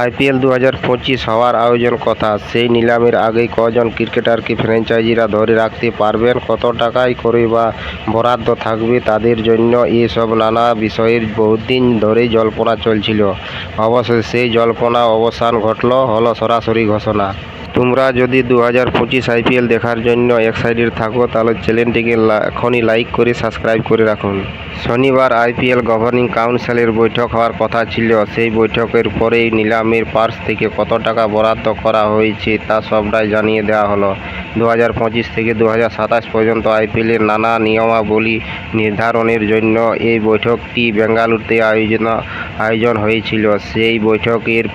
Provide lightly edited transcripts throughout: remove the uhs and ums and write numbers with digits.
IPL 2025 হওয়ার আয়োজন কথা, সেই নিলামের আগেই কজন ক্রিকেটারকে ফ্র্যাঞ্চাইজিরা ধরে রাখতে পারবেন, কত টাকায় করে বা বরাদ্দ থাকবে তাদের জন্য, এসব নানা বিষয়ের বহুদিন ধরেই জল্পনা চলছিল। অবশেষে সেই জল্পনা অবসান ঘটল, হলো সরাসরি ঘোষণা। তোমরা যদি 2025 আইপিএল দেখার জন্য এক্সাইটেড থাকো তাহলে চ্যানেলটিকে এখনই লাইক করে সাবস্ক্রাইব করে রাখুন। শনিবার আইপিএল গভর্নিং কাউন্সিলের বৈঠক হওয়ার কথা ছিল। সেই বৈঠকের পরেই নিলামের পার্স থেকে কত টাকা বরাদ্দ করা হয়েছে তা সবটাই জানিয়ে দেওয়া হলো। 2025 থেকে 2027 পর্যন্ত আইপিএলের নানা নিয়মাবলী নির্ধারণের জন্য এই বৈঠকটি বেঙ্গালুরুতে আয়োজন হয়েছিল। সেই বৈঠকের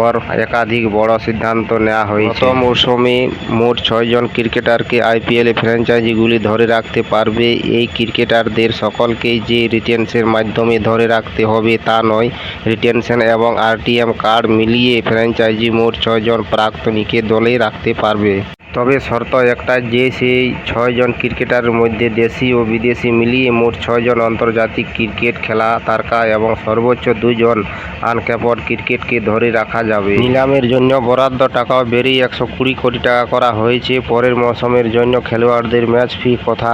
পর একাধিক বড় সিদ্ধান্ত নেওয়া হয়েছে। গত মৌসুমে মোট 6 জন ক্রিকেটারকে আইপিএলে ফ্র্যাঞ্চাইজিগুলি ধরে রাখতে পারবে। এই ক্রিকেটারদের সকলকেই যে রিটেনশনের মাধ্যমে ধরে রাখতে হবে তা নয়, রিটেনশন এবং আরটিএম কার্ড মিলিয়ে ফ্র্যাঞ্চাইজি মোট 6 জন প্রাক্তনীকে দলে রাখতে পারবে। তবে শর্ত একটা, যে সেই 6 জন ক্রিকেটারের মধ্যে দেশি ও বিদেশি মিলিয়ে মোট 6 জন আন্তর্জাতিক ক্রিকেট খেলা তারকা এবং সর্বোচ্চ 2 জন আনক্যাপড ক্রিকেটকে ধরে রাখা যাবে। নিলামের জন্য বরাদ্দ টাকাও বেড়েই 120 কোটি টাকা করা হয়েছে। পরের মৌসুমের জন্য খেলোয়াড়দের ম্যাচ ফি কথা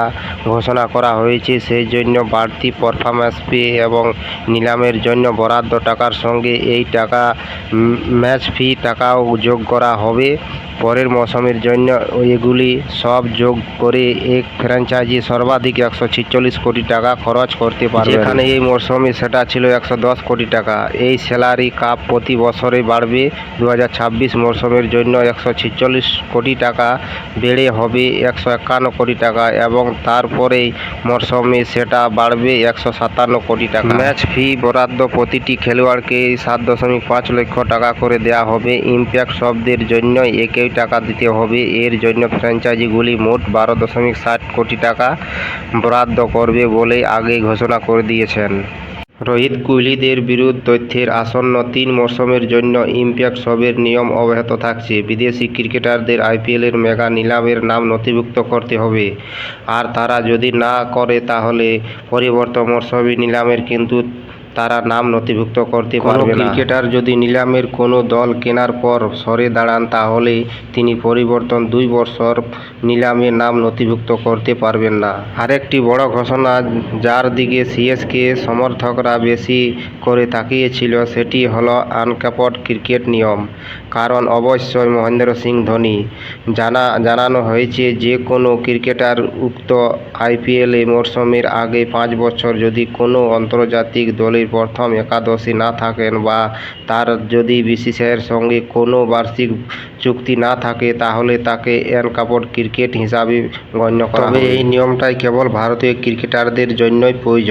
ঘোষণা করা হয়েছে। সেই জন্য বাড়তি পারফরম্যান্স পে এবং নিলামের জন্য বরাদ্দ টাকার সঙ্গে এই টাকা ম্যাচ ফি টাকাও যোগ করা হবে। পরের মৌসুমের জন্য এগুলি সব যোগ করে এক ফ্র্যাঞ্চাইজি সর্বাধিক 146 কোটি টাকা খরচ করতে পারবে, যেখানে এই মৌসুমে সেটা ছিল 110 কোটি টাকা। এই স্যালারি কাপ প্রতি বছরে বাড়বে। 2026 মৌসুমের জন্য 146 কোটি টাকা বেড়ে হবে 151 কোটি টাকা এবং তারপরেই মৌসুমে সেটা বাড়বে 157 কোটি টাকা। ম্যাচ ফি বরাদ্দ প্রতিটি খেলোয়াড়কে 7.5 লক্ষ টাকা করে দেওয়া হবে। ইম্প্যাক্ট সবদের জন্য একই টাকা দিতে হবে। এর জন্য ফ্র্যাঞ্চাইজিগুলি মোট 12.60 কোটি টাকা বরাদ্দ করবে বলে আগেই ঘোষণা করে দিয়েছেন। রোহিত কোহলিদের বিরুদ্ধে তথ্যের আসন্ন 3 মৌসুমের জন্য ইম্প্যাক্ট সবের নিয়ম অব্যাহত থাকছে। বিদেশি ক্রিকেটারদের আইপিএলের মেগা নিলামের নাম নথিভুক্ত করতে হবে, আর তারা যদি না করে তাহলে পরবর্তী মৌসুমী নিলামের কিন্তু তারা নাম নথিভুক্ত করতে পারবে না। ক্রিকেটার যদি নিলামের কোনো দল কেনার পর সরে দাঁড়ান তাহলে তিনি পরিবর্তন 2 বছর নিলামে নাম নথিভুক্ত করতে পারবেন না। আরেকটি বড় ঘোষণা যার দিকে সিএসকে সমর্থকরা বেশি করে তাকিয়েছিল সেটি হলো আনক্যাপড ক্রিকেট নিয়ম। কারণ অবশ্যই মহেন্দ্র সিং ধোনি। জানানো হয়েছে যে কোনো ক্রিকেটার উক্ত আইপিএল মরশুমের আগে 5 বছর যদি কোনো আন্তর্জাতিক দলের প্রথম একাদশে না থাকেন বা তার যদি বিসিসিআইয়ের সঙ্গে কোনো বার্ষিক চুক্তি না থাকে তাহলে তাকে আনক্যাপড ক্রিকেট হিসাবে গণ্য করা হবে। তবে এই নিয়মটাই কেবল ভারতীয় ক্রিকেটারদের জন্যই প্রযোজ্য।